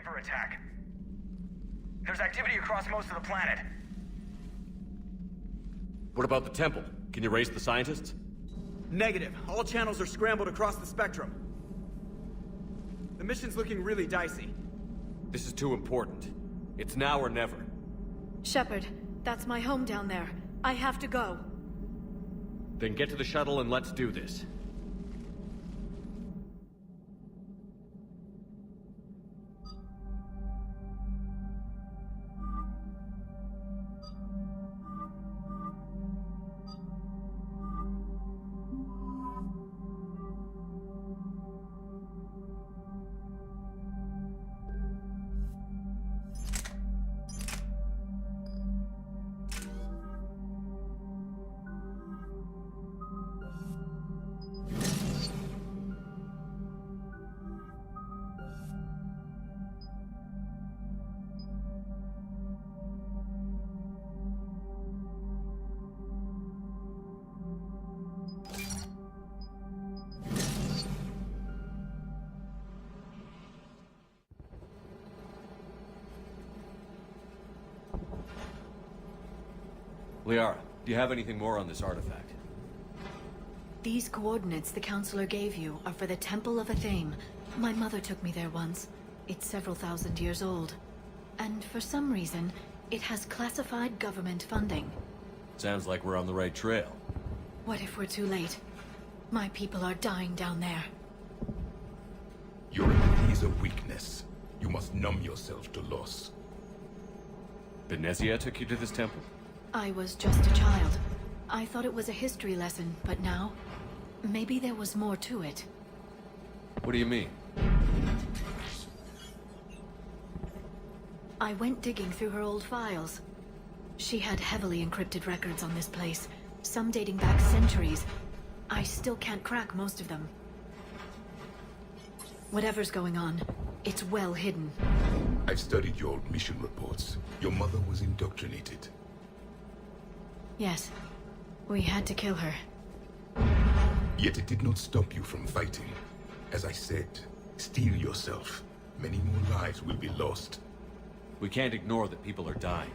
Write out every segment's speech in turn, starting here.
cyber attack. There's activity across most of the planet. What about the temple? Can you raise the scientists? Negative. All channels are scrambled across the spectrum. The mission's looking really dicey. This is too important. It's now or never. Shepard, that's my home down there. I have to go. Then get to the shuttle and let's do this. Liara, do you have anything more on this artifact? These coordinates the Counselor gave you are for the Temple of Athame. My mother took me there once. It's several thousand years old. And for some reason, it has classified government funding. Sounds like we're on the right trail. What if we're too late? My people are dying down there. Your enemy is a weakness. You must numb yourself to loss. Thessia took you to this temple? I was just a child. I thought it was a history lesson, but now... maybe there was more to it. What do you mean? I went digging through her old files. She had heavily encrypted records on this place, some dating back centuries. I still can't crack most of them. Whatever's going on, it's well hidden. I've studied your old mission reports. Your mother was indoctrinated. Yes, we had to kill her. Yet it did not stop you from fighting. As I said, steel yourself. Many more lives will be lost. We can't ignore that people are dying.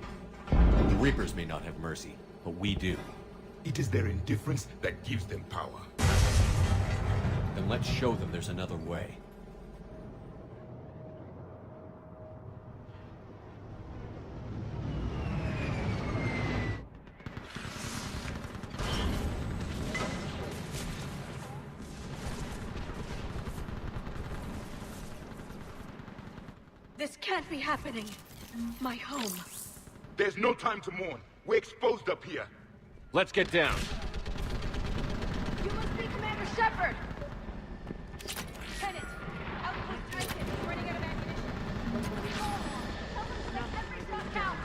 The Reapers may not have mercy, but we do. It is their indifference that gives them power. Then let's show them there's another way. This can't be happening. My home. There's no time to mourn. We're exposed up here. Let's get down. You must be Commander Shepard! Lieutenant, outpost Tyson is running out of ammunition. Tell them to let every shot count.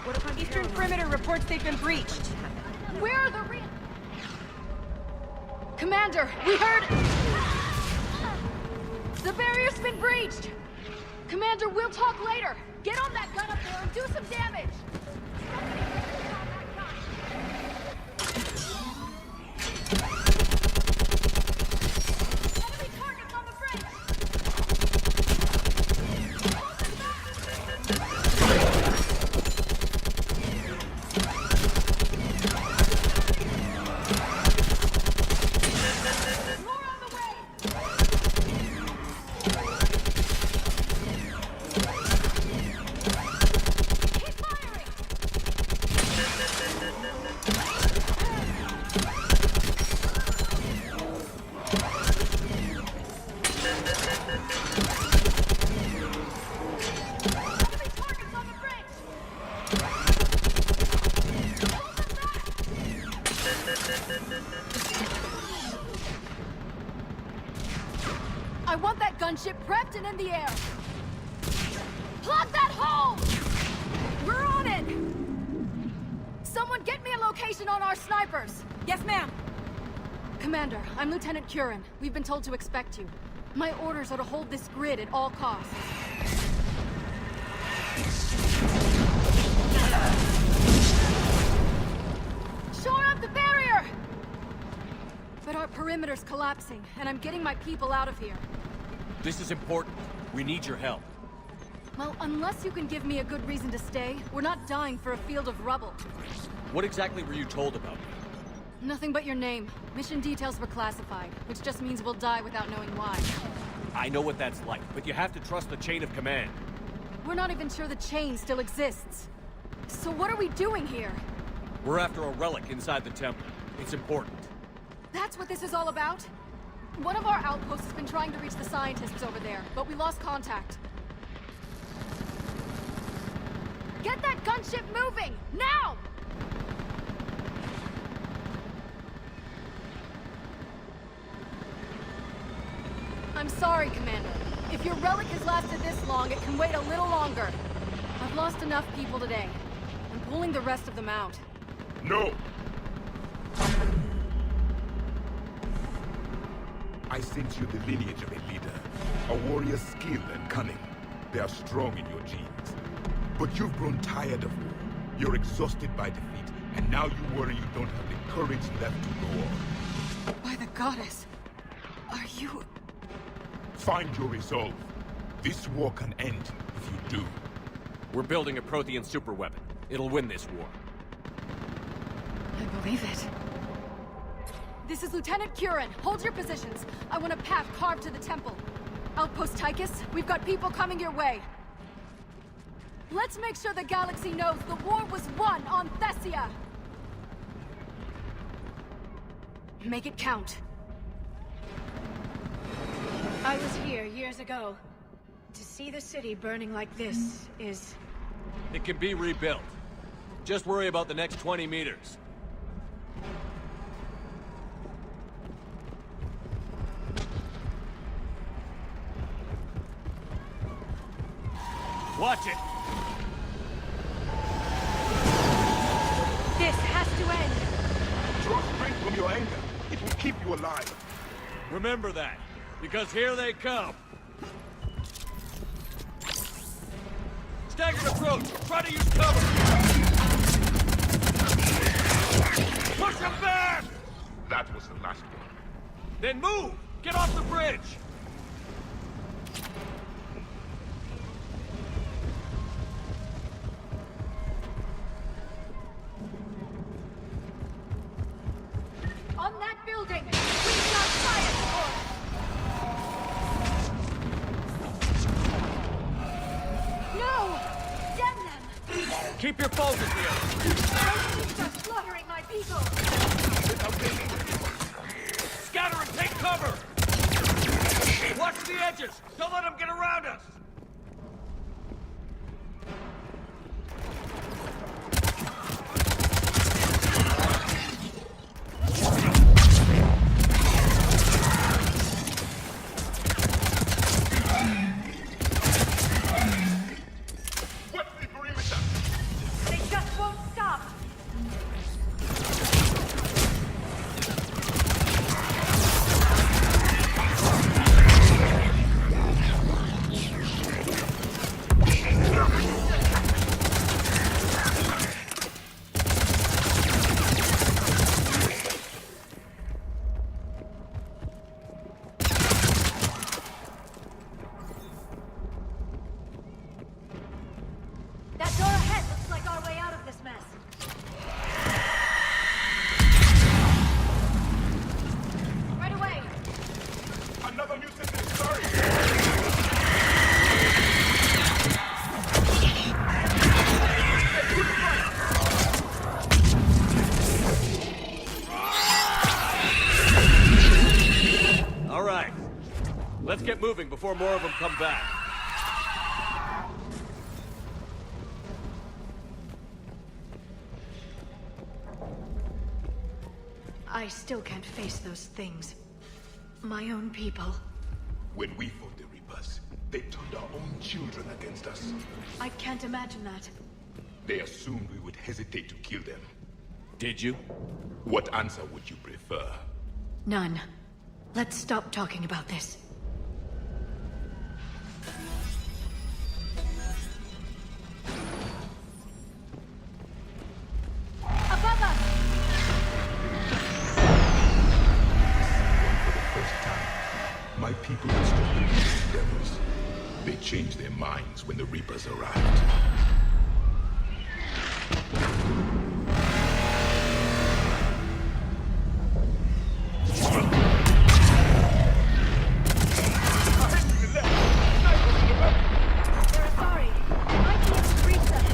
What if Eastern Perimeter reports they've been breached? Where are the real... Commander, we heard... The barrier's been breached! Commander, we'll talk later! Get on that gun up there and do some damage! Enemy targets on the bridge! More on the way! Keep firing! Enemy targets on the bridge! Hold them back! I want that gunship prepped and in the air! Plug that hole! We're on it! Someone get me a location on our snipers! Yes, ma'am. Commander, I'm Lieutenant Curran. We've been told to expect you. My orders are to hold this grid at all costs. Shore up the barrier! But our perimeter's collapsing, and I'm getting my people out of here. This is important. We need your help. Well, unless you can give me a good reason to stay, we're not dying for a field of rubble. What exactly were you told about me? Nothing but your name. Mission details were classified, which just means we'll die without knowing why. I know what that's like, but you have to trust the chain of command. We're not even sure the chain still exists. So what are we doing here? We're after a relic inside the temple. It's important. That's what this is all about? One of our outposts has been trying to reach the scientists over there, but we lost contact. Get that gunship moving! Now! I'm sorry, Commander. If your relic has lasted this long, it can wait a little longer. I've lost enough people today. I'm pulling the rest of them out. No! I sense you're the lineage of a leader. A warrior's skill and cunning. They are strong in your genes. But you've grown tired of war. You're exhausted by defeat, and now you worry you don't have the courage left to go on. By the goddess, are you... Find your resolve. This war can end if you do. We're building a Prothean superweapon. It'll win this war. I believe it. This is Lieutenant Curran. Hold your positions. I want a path carved to the temple. Outpost Tychus, we've got people coming your way. Let's make sure the galaxy knows the war was won on Thessia! Make it count. I was here years ago. To see the city burning like this is... It can be rebuilt. Just worry about the next 20 meters. Watch it! This has to end! Draw strength from your anger. It will keep you alive. Remember that, because here they come. Staggered approach! Try to use cover! Push them back! That was the last one. Then move! Get off the bridge! On that building! We've got science force! No! Damn them! Keep your focus here! Those things are slaughtering my people! Scatter and take cover! Watch the edges! Don't let them get around us! What's the perimeter? They just won't stop! That door ahead looks like our way out of this mess. Right away! Another mutant is sorry. All right. Let's get moving before more of them come back. I still can't face those things. My own people. When we fought the Reapers, they turned our own children against us. I can't imagine that. They assumed we would hesitate to kill them. Did you? What answer would you prefer? None. Let's stop talking about this. Above us! For the first time, my people will stop the devils. They change their minds when the Reapers arrived. They're sorry. I might be able to reach them.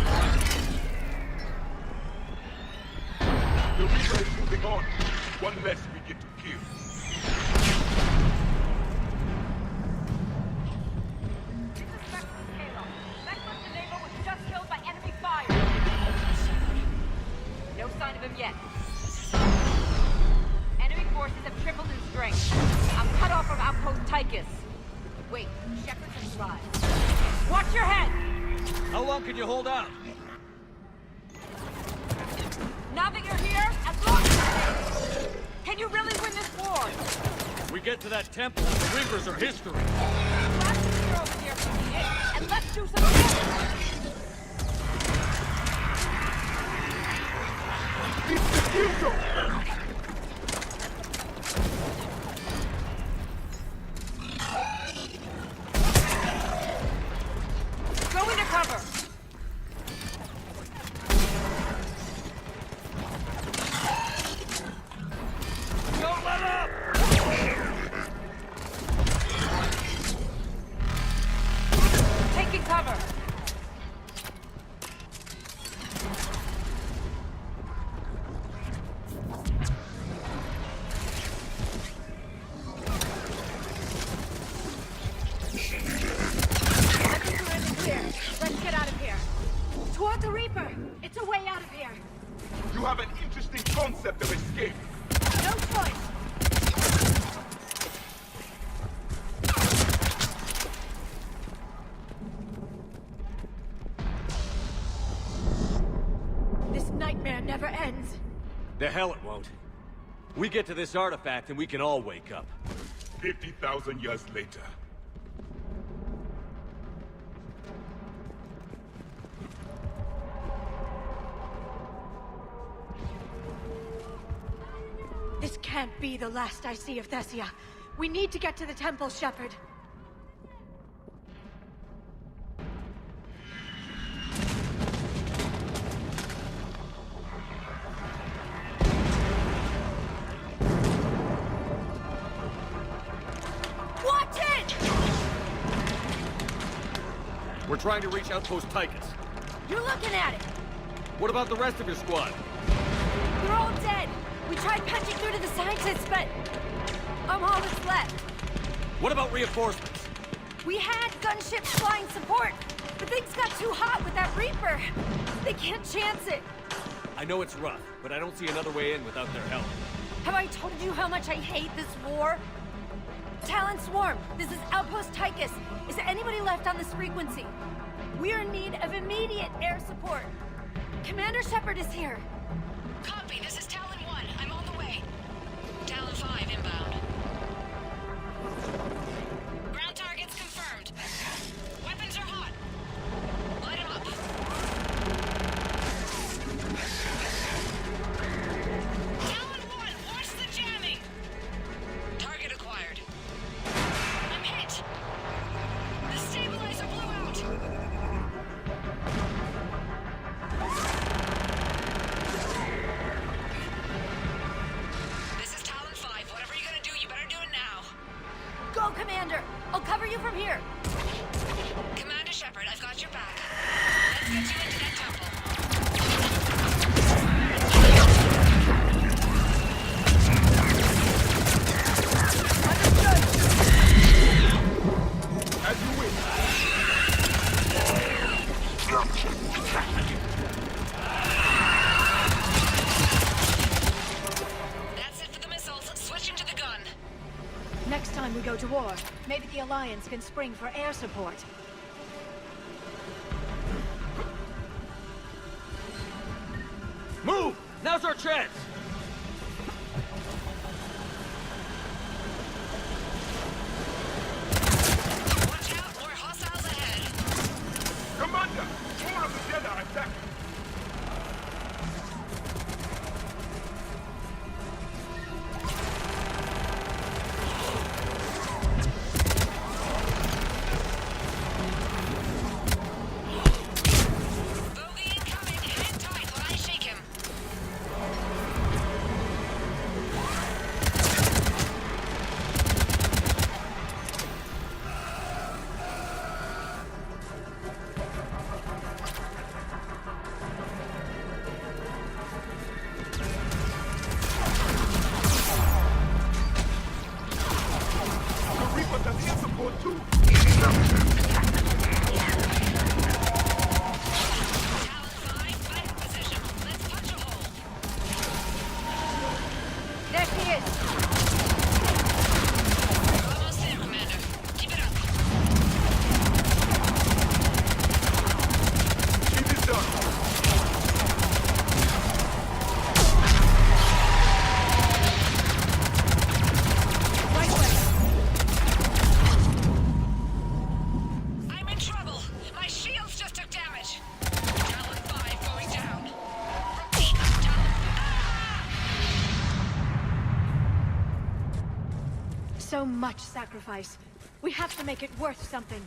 The Reaper is moving on. One less we get to kill. This is Spectre's payload. Spectre's neighbor was just killed by enemy fire. No sign of him yet. Enemy forces have tripled in strength. I'm cut off from outpost Tychus. Wait, Shepard has arrived. Watch your head! How long can you hold out? Now that you're here, as long as you're can you really win this war? We get to that temple, the Reapers are history. Last year over here for the end, and let's do some damage. It's the kill zone! Go into cover. Don't let up! Taking cover. I think we're in the clear. Let's get out of here. Toward the Reaper. It's a way out of here. You have an interesting concept of escape. No choice. This nightmare never ends. The hell it won't. We get to this artifact and we can all wake up. 50,000 years later. This can't be the last I see of Thessia. We need to get to the temple, Shepard. Watch it! We're trying to reach Outpost Tychus. You're looking at it. What about the rest of your squad? They're all dead. We tried punching through to the scientists, but I'm all that's left. What about reinforcements? We had gunships flying support, but things got too hot with that Reaper. They can't chance it. I know it's rough, but I don't see another way in without their help. Have I told you how much I hate this war? Talon Swarm, this is Outpost Tychus. Is there anybody left on this frequency? We're in need of immediate air support. Commander Shepard is here. Copy, this is Talon 1. I'm on the way. Talon 5 inbound. Ground targets confirmed. Weapons are hot. Light 'em up. Talon 1, watch the jamming! Target acquired. I'm hit! The stabilizer blew out! This is Talon 5. Whatever you're gonna do, you better do it now. Go, Commander! I'll cover you from here. Commander Shepard, I've got your back. Let's get you into that temple. As you wish. That's it for the missiles. Switching to the gun. Next time we go to war, maybe the Alliance can spring for air support. Move! Now's our chance! Watch out, more hostiles ahead. Commander! More of the Jedi are attacking! so much sacrifice. We have to make it worth something.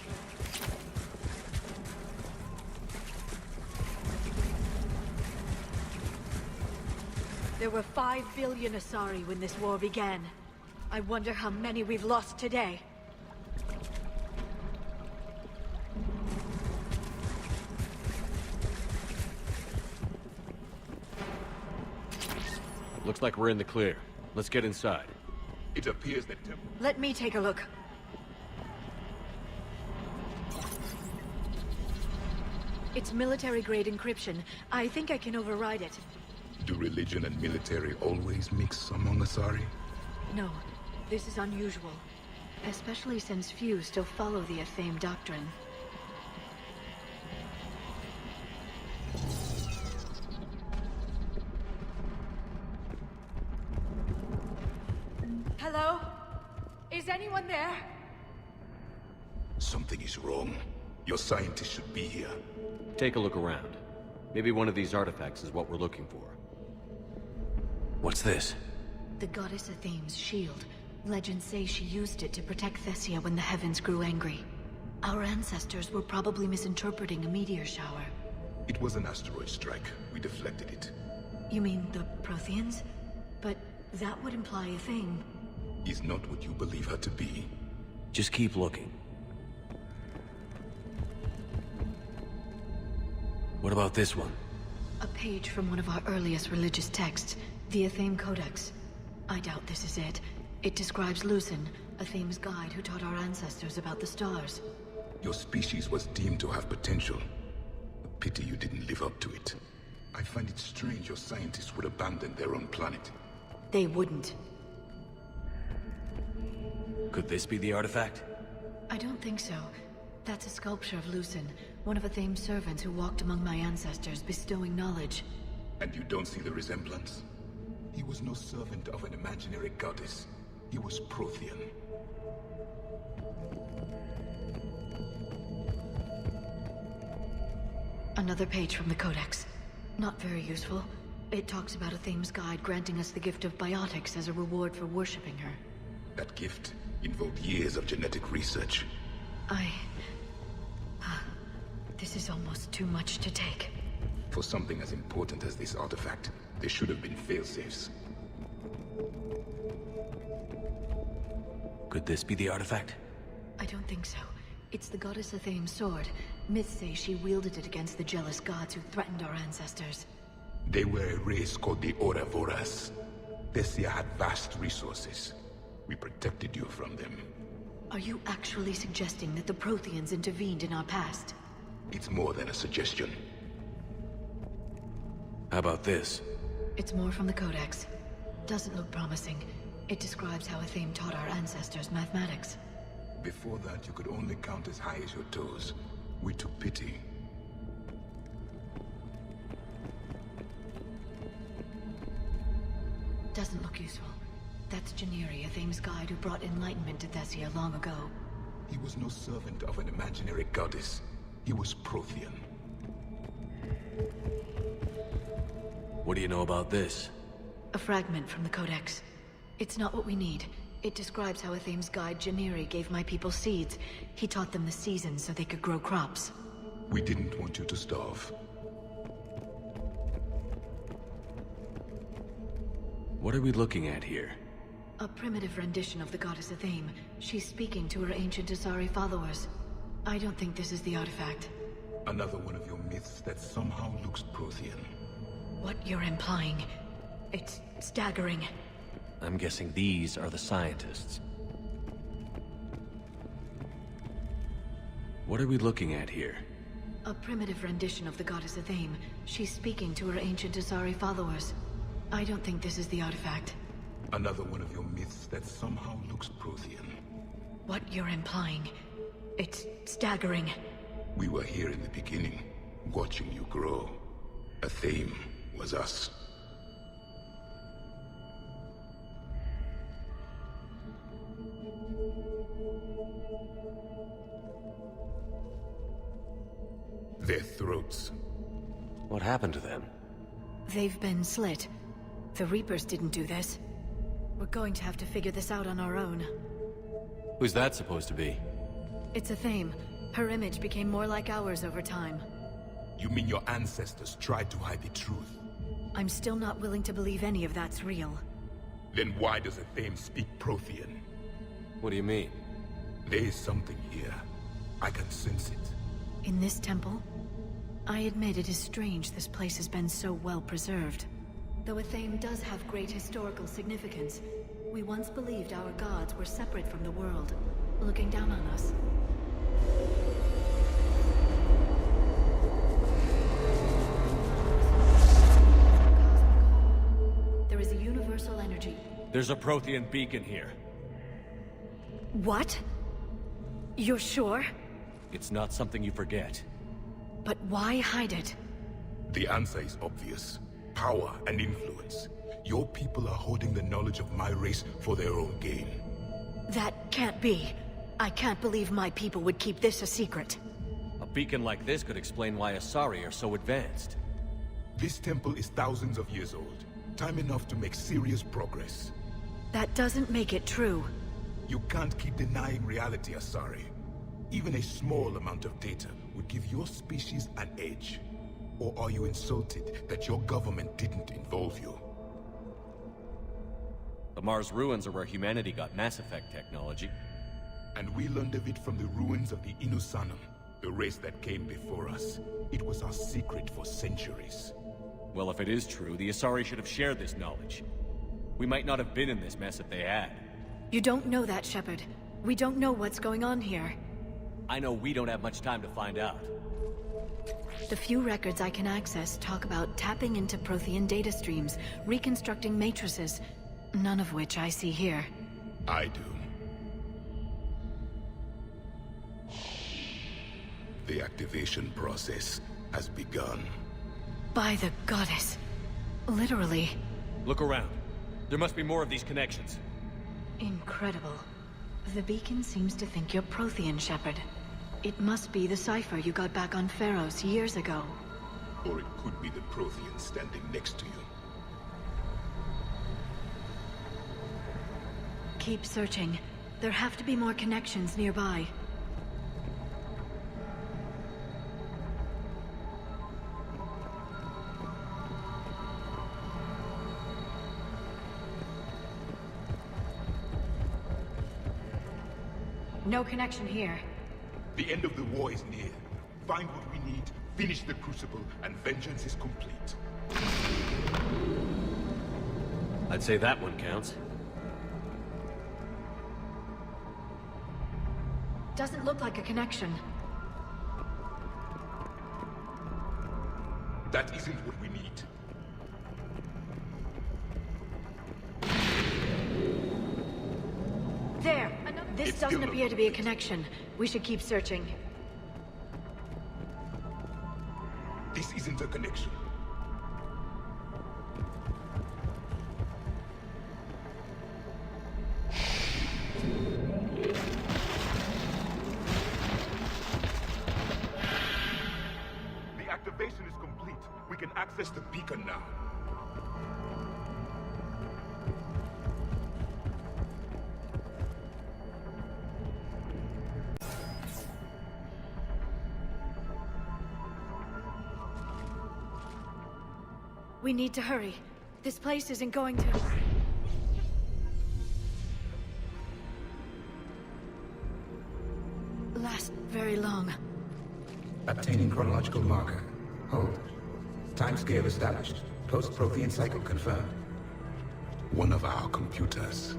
There were 5 billion Asari when this war began. I wonder how many we've lost today. Looks like we're in the clear. Let's get inside. It appears that temple... Let me take a look. It's military-grade encryption. I think I can override it. Do religion and military always mix among Asari? No, this is unusual. Especially since few still follow the Athame doctrine. Hello? Is anyone there? Something is wrong. Your scientists should be here. Take a look around. Maybe one of these artifacts is what we're looking for. What's this? The goddess Athame's shield. Legends say she used it to protect Thessia when the heavens grew angry. Our ancestors were probably misinterpreting a meteor shower. It was an asteroid strike. We deflected it. You mean the Protheans? But that would imply Athame. Is not what you believe her to be. Just keep looking. What about this one? A page from one of our earliest religious texts, the Athame Codex. I doubt this is it. It describes Lucen, Athame's guide who taught our ancestors about the stars. Your species was deemed to have potential. A pity you didn't live up to it. I find it strange your scientists would abandon their own planet. They wouldn't. Could this be the artifact? I don't think so. That's a sculpture of Lucen, one of Athame's servants who walked among my ancestors, bestowing knowledge. And you don't see the resemblance? He was no servant of an imaginary goddess. He was Prothean. Another page from the Codex. Not very useful. It talks about Athame's guide granting us the gift of biotics as a reward for worshipping her. That gift involved years of genetic research. This is almost too much to take. For something as important as this artifact, there should have been failsafes. Could this be the artifact? I don't think so. It's the goddess Athame's sword. Myths say she wielded it against the jealous gods who threatened our ancestors. They were a race called the Ouroboros. Thessia had vast resources. We protected you from them. Are you actually suggesting that the Protheans intervened in our past? It's more than a suggestion. How about this? It's more from the Codex. Doesn't look promising. It describes how Athame taught our ancestors mathematics. Before that, you could only count as high as your toes. We took pity. Doesn't look useful. That's Janiri, Athame's guide who brought enlightenment to Thessia long ago. He was no servant of an imaginary goddess. He was Prothean. What do you know about this? A fragment from the Codex. It's not what we need. It describes how Athame's guide Janiri gave my people seeds. He taught them the seasons so they could grow crops. We didn't want you to starve. What are we looking at here? A primitive rendition of the goddess Athame. She's speaking to her ancient Asari followers. I don't think this is the artifact. Another one of your myths that somehow looks Prothean. What you're implying, it's staggering. I'm guessing these are the scientists. What are we looking at here? A primitive rendition of the goddess Athame. She's speaking to her ancient Asari followers. I don't think this is the artifact. Another one of your myths that somehow looks Prothean. What you're implying, it's staggering. We were here in the beginning, watching you grow. Athame was us. Their throats. What happened to them? They've been slit. The Reapers didn't do this. We're going to have to figure this out on our own. Who's that supposed to be? It's a theme. Her image became more like ours over time. You mean your ancestors tried to hide the truth? I'm still not willing to believe any of that's real. Then why does a Thame speak Prothean? What do you mean? There is something here. I can sense it. In this temple? I admit it is strange this place has been so well preserved. Though a Thame does have great historical significance, we once believed our gods were separate from the world, looking down on us. There is a universal energy. There's a Prothean beacon here. What? You're sure? It's not something you forget. But why hide it? The answer is obvious. Power and influence. Your people are holding the knowledge of my race for their own gain. That can't be. I can't believe my people would keep this a secret. A beacon like this could explain why Asari are so advanced. This temple is thousands of years old. Time enough to make serious progress. That doesn't make it true. You can't keep denying reality, Asari. Even a small amount of data would give your species an edge. Or are you insulted that your government didn't involve you? The Mars ruins are where humanity got Mass Effect technology. And we learned of it from the ruins of the Inusanum, the race that came before us. It was our secret for centuries. Well, if it is true, the Asari should have shared this knowledge. We might not have been in this mess if they had. You don't know that, Shepard. We don't know what's going on here. I know we don't have much time to find out. The few records I can access talk about tapping into Prothean data streams, reconstructing matrices, none of which I see here. I do. The activation process has begun. By the goddess. Literally. Look around. There must be more of these connections. Incredible. The beacon seems to think you're Prothean, Shepard. It must be the cipher you got back on Pharaohs years ago. Or it could be the Prothean standing next to you. Keep searching. There have to be more connections nearby. No connection here. The end of the war is near. Find what we need, finish the Crucible, and vengeance is complete. I'd say that one counts. Doesn't look like a connection. That isn't what we need. There! This It's doesn't still appear to be a connection. We should keep searching. This isn't a connection. The activation is complete. We can access the beacon now. We need to hurry. This place isn't going to... last very long. Obtaining chronological marker. Hold. Timescale established. Post-Prothean cycle confirmed. One of our computers.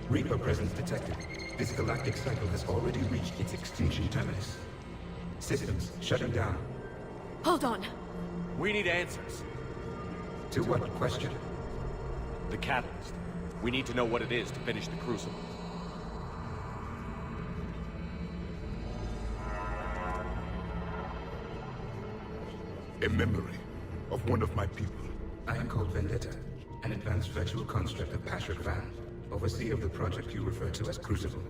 Reaper presence detected. This galactic cycle has already reached its extinction terminus. Systems shutting down. Hold on. We need answers. To what question? The catalyst. We need to know what it is to finish the Crucible. A memory of one of my people. I am called Vendetta, an advanced virtual construct of Patriot Van, overseer of the project you refer to as Crucible.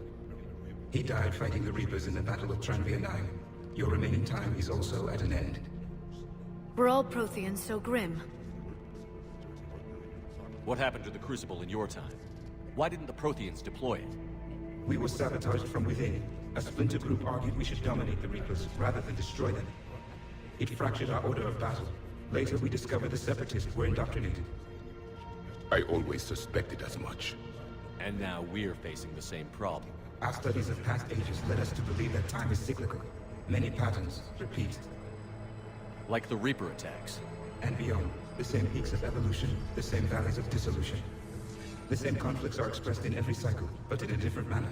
He died fighting the Reapers in the Battle of Tranvia 9. Your remaining time is also at an end. Were all Protheans so grim? What happened to the Crucible in your time? Why didn't the Protheans deploy it? We were sabotaged from within. A splinter group argued we should dominate the Reapers rather than destroy them. It fractured our order of battle. Later, we discovered the Separatists were indoctrinated. I always suspected as much. And now we're facing the same problem. Our studies of past ages led us to believe that time is cyclical. Many patterns repeat. Like the Reaper attacks. And beyond, the same peaks of evolution, the same valleys of dissolution. The same conflicts are expressed in every cycle, but in a different manner.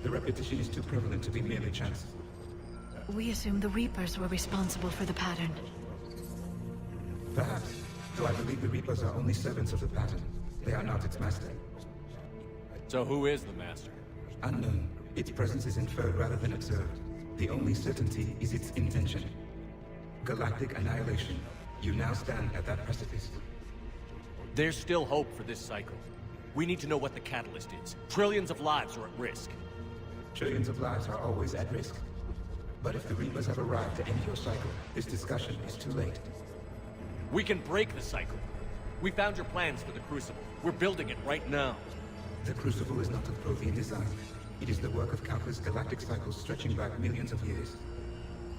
The repetition is too prevalent to be merely chance. We assume the Reapers were responsible for the pattern. Perhaps, though I believe the Reapers are only servants of the pattern. They are not its master. So who is the master? Unknown. Its presence is inferred rather than observed. The only certainty is its intention. Galactic annihilation. You now stand at that precipice. There's still hope for this cycle. We need to know what the catalyst is. Trillions of lives are at risk. Trillions of lives are always at risk. But if the Reapers have arrived to end your cycle, this discussion is too late. We can break the cycle. We found your plans for the Crucible. We're building it right now. The Crucible is not of Prothean design. It is the work of countless galactic cycles stretching back millions of years.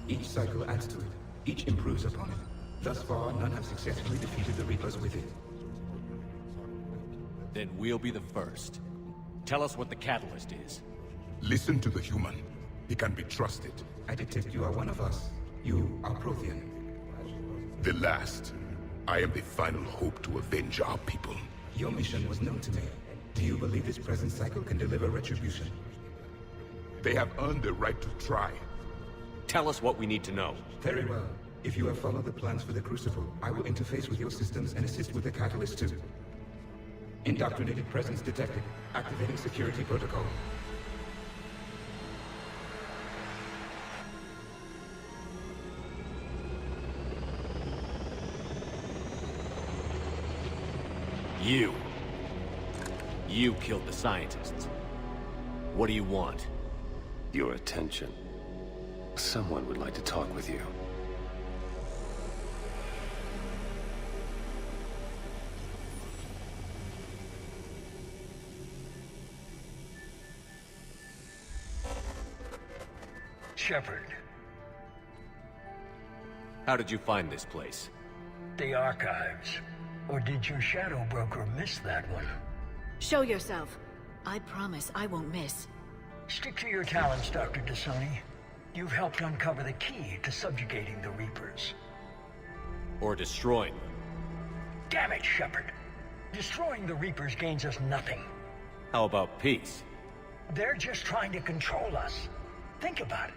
Each cycle adds to it. Each improves upon it. Thus far, none have successfully defeated the Reapers with it. Then we'll be the first. Tell us what the catalyst is. Listen to the human. He can be trusted. I detect you are one of us. You are Prothean. The last. I am the final hope to avenge our people. Your mission was known to me. Do you believe this present cycle can deliver retribution? They have earned the right to try. Tell us what we need to know. Very well. If you have followed the plans for the Crucible, I will interface with your systems and assist with the catalyst too. Indoctrinated presence detected. Activating security protocol. You killed the scientists. What do you want? Your attention. Someone would like to talk with you. Shepard, How did you find this place? the archives. Or did your shadow broker miss that one? Show yourself. I promise I won't miss. Stick to your talents, Dr. Dasani. You've helped uncover the key to subjugating the Reapers. Or destroying them? Damn it, Shepard. Destroying the Reapers gains us nothing. How about peace? They're just trying to control us. Think about it.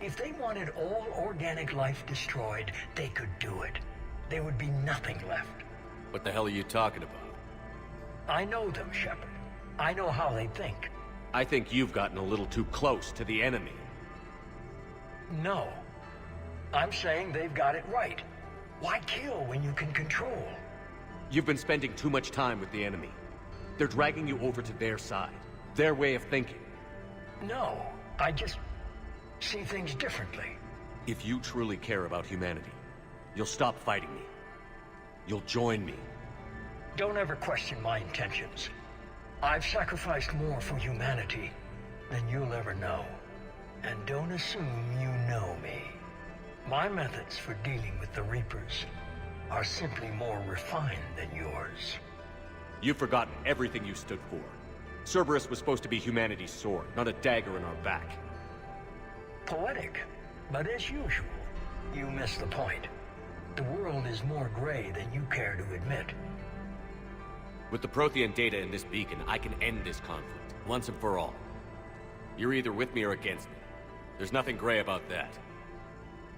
If they wanted all organic life destroyed, they could do it. There would be nothing left. What the hell are you talking about? I know them, Shepard. I know how they think. I think you've gotten a little too close to the enemy. No. I'm saying they've got it right. Why kill when you can control? You've been spending too much time with the enemy. They're dragging you over to their side. Their way of thinking. No, I just see things differently. If you truly care about humanity, you'll stop fighting me. You'll join me. Don't ever question my intentions. I've sacrificed more for humanity than you'll ever know. And don't assume you know me. My methods for dealing with the Reapers are simply more refined than yours. You've forgotten everything you stood for. Cerberus was supposed to be humanity's sword, not a dagger in our back. Poetic, but as usual, you miss the point. The world is more gray than you care to admit. With the Prothean data in this beacon, I can end this conflict, once and for all. You're either with me or against me. There's nothing gray about that.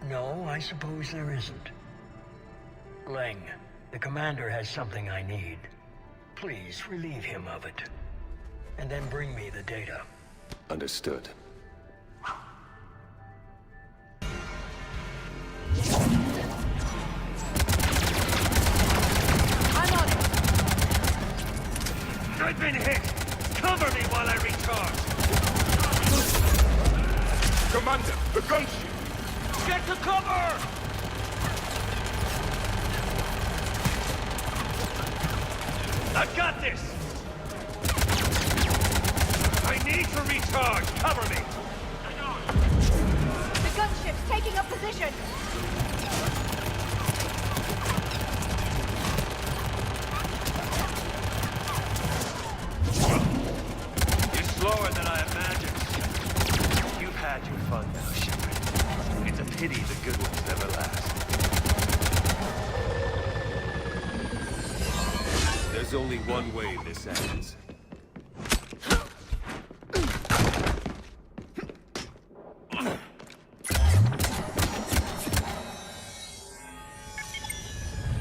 No, I suppose there isn't. Leng, the commander has something I need. Please relieve him of it. And then bring me the data. Understood. I'm on it! I've been hit! Cover me while I recharge! Commander, the gunship! Get to cover! I've got this! I need need to recharge! Cover me! The gunship's taking up position! You're slower than I imagined. You've had your fun now, Shepard. It's a pity the good ones never last. There's only one way this ends.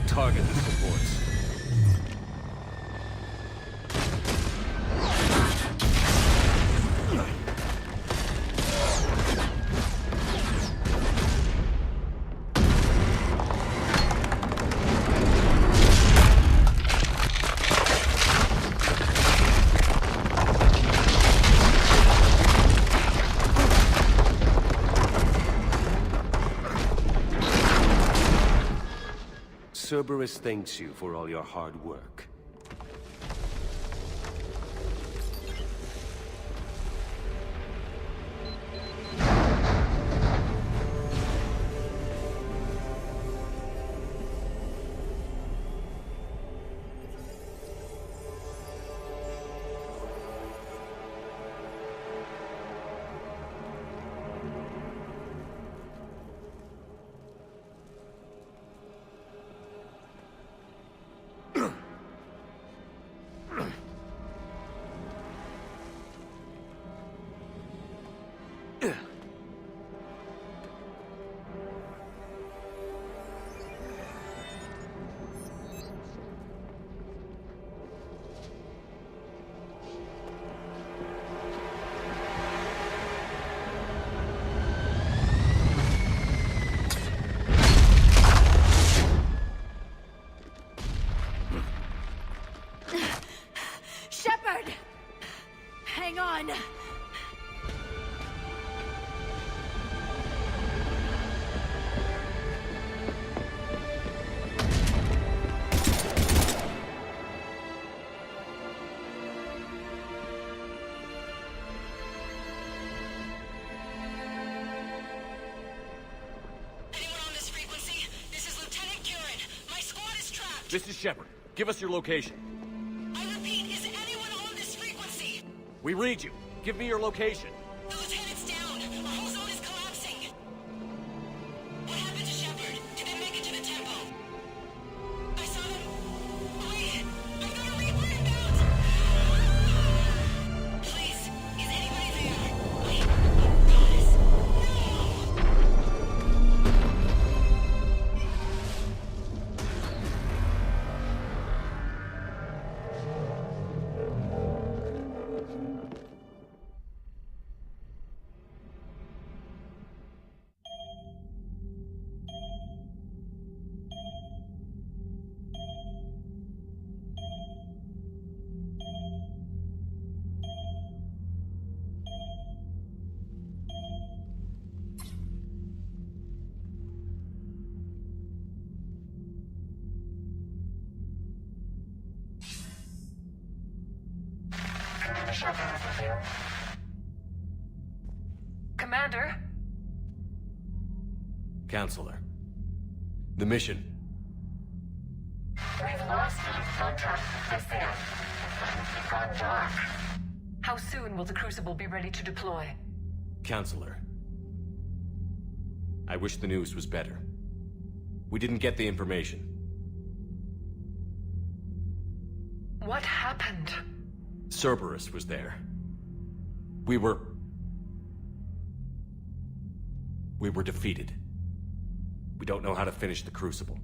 Target the supports. Cerberus thanks you for all your hard work. Shepard! Hang on! This is Shepard. Give us your location. I repeat, is anyone on this frequency? We read you. Give me your location. The lieutenant's down. Our whole zone is collapsing. What happened to Shepard? Did they make it to the temple? I saw them. Wait, I've got a Reaper inbound. Please, is anybody there? Wait, promise. Commander? Counselor. The mission. We've lost contact with Thessia. It's gone dark. How soon will the Crucible be ready to deploy? Counselor. I wish the news was better. We didn't get the information. What happened? Cerberus was there. We were defeated. We don't know how to finish the Crucible.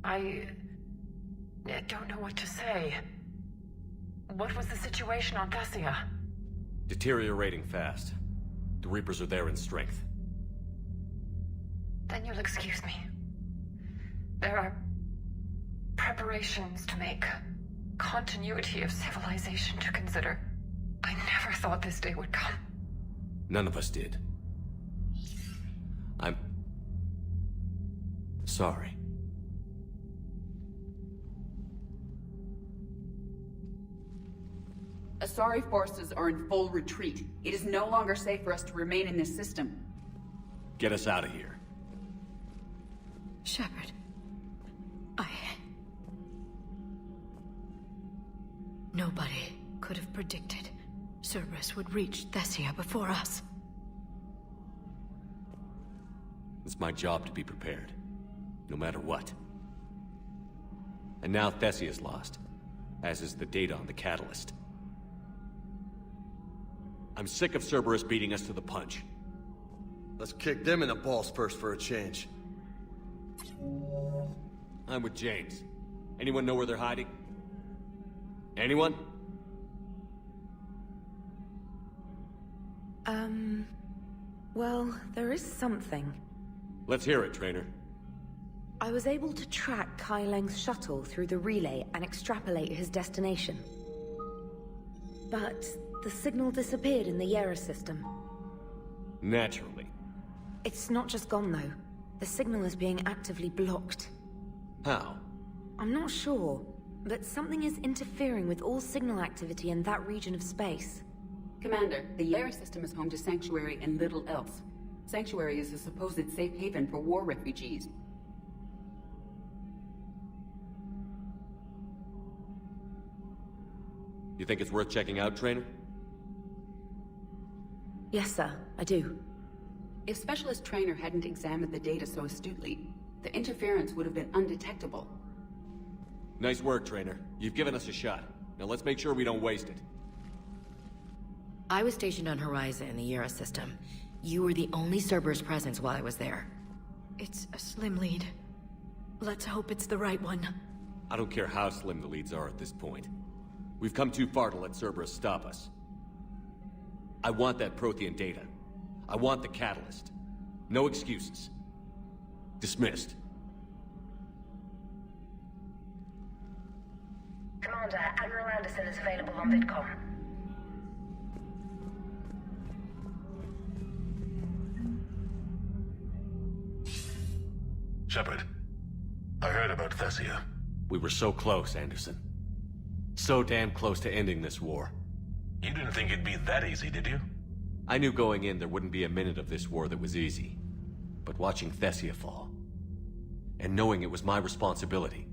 I don't know what to say. What was the situation on Thessia? Deteriorating fast. The Reapers are there in strength. Then you'll excuse me. There are preparations to make. Continuity of civilization to consider. I never thought this day would come. None of us did. I'm sorry. Asari forces are in full retreat. It is no longer safe for us to remain in this system. Get us out of here. Shepard. Nobody could have predicted Cerberus would reach Thessia before us. It's my job to be prepared, no matter what. And now Thessia's lost, as is the data on the catalyst. I'm sick of Cerberus beating us to the punch. Let's kick them in the balls first for a change. I'm with James. Anyone know where they're hiding? Anyone? Well, there is something. Let's hear it, Trainer. I was able to track Kai Leng's shuttle through the relay and extrapolate his destination. But the signal disappeared in the Yera system. Naturally. It's not just gone, though. The signal is being actively blocked. How? I'm not sure, but something is interfering with all signal activity in that region of space. Commander, the Yera system is home to Sanctuary and little else. Sanctuary is a supposed safe haven for war refugees. You think it's worth checking out, Trainer? Yes, sir, I do. If Specialist Trainer hadn't examined the data so astutely, the interference would have been undetectable. Nice work, Trainer. You've given us a shot. Now let's make sure we don't waste it. I was stationed on Horizon in the Yera system. You were the only Cerberus presence while I was there. It's a slim lead. Let's hope it's the right one. I don't care how slim the leads are at this point. We've come too far to let Cerberus stop us. I want that Prothean data. I want the catalyst. No excuses. Dismissed. Commander, Admiral Anderson is available on VidCom. Shepard, I heard about Thessia. We were so close, Anderson. So damn close to ending this war. You didn't think it'd be that easy, did you? I knew going in there wouldn't be a minute of this war that was easy. But watching Thessia fall, and knowing it was my responsibility.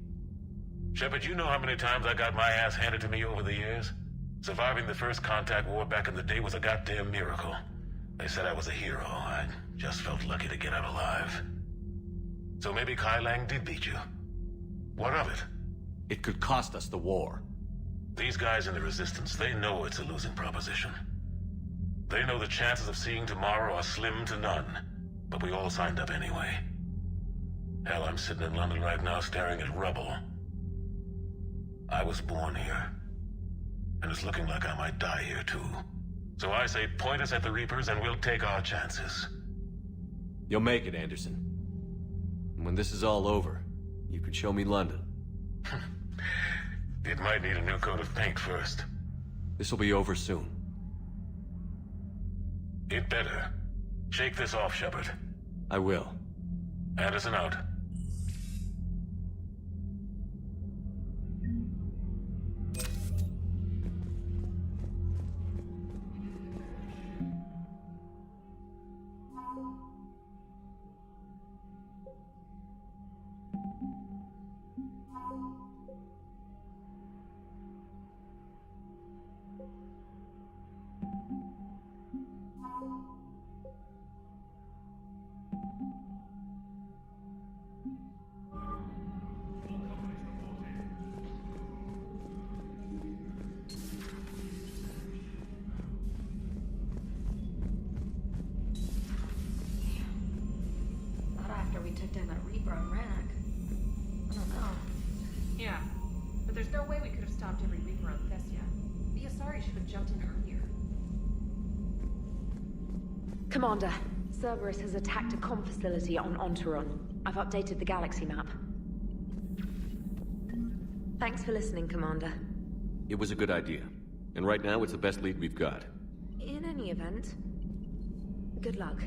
Shepard, you know how many times I got my ass handed to me over the years? Surviving the first contact war back in the day was a goddamn miracle. They said I was a hero. I just felt lucky to get out alive. So maybe Kai Lang did beat you. What of it? It could cost us the war. These guys in the Resistance, they know it's a losing proposition. They know the chances of seeing tomorrow are slim to none. But we all signed up anyway. Hell, I'm sitting in London right now staring at rubble. I was born here. And it's looking like I might die here too. So I say point us at the Reapers and we'll take our chances. You'll make it, Anderson. And when this is all over, you can show me London. It might need a new coat of paint first. This will be over soon. It better. Shake this off, Shepard. I will. Anderson out. We took down that Reaper on Rannoch. I don't know. Yeah, but there's no way we could have stopped every Reaper on Thessia. The Asari should have jumped in earlier. Commander, Cerberus has attacked a comm facility on Ontaron. I've updated the galaxy map. Thanks for listening, Commander. It was a good idea. And right now, it's the best lead we've got. In any event, good luck.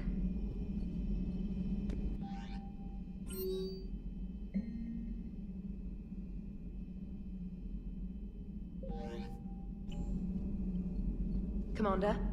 Commander.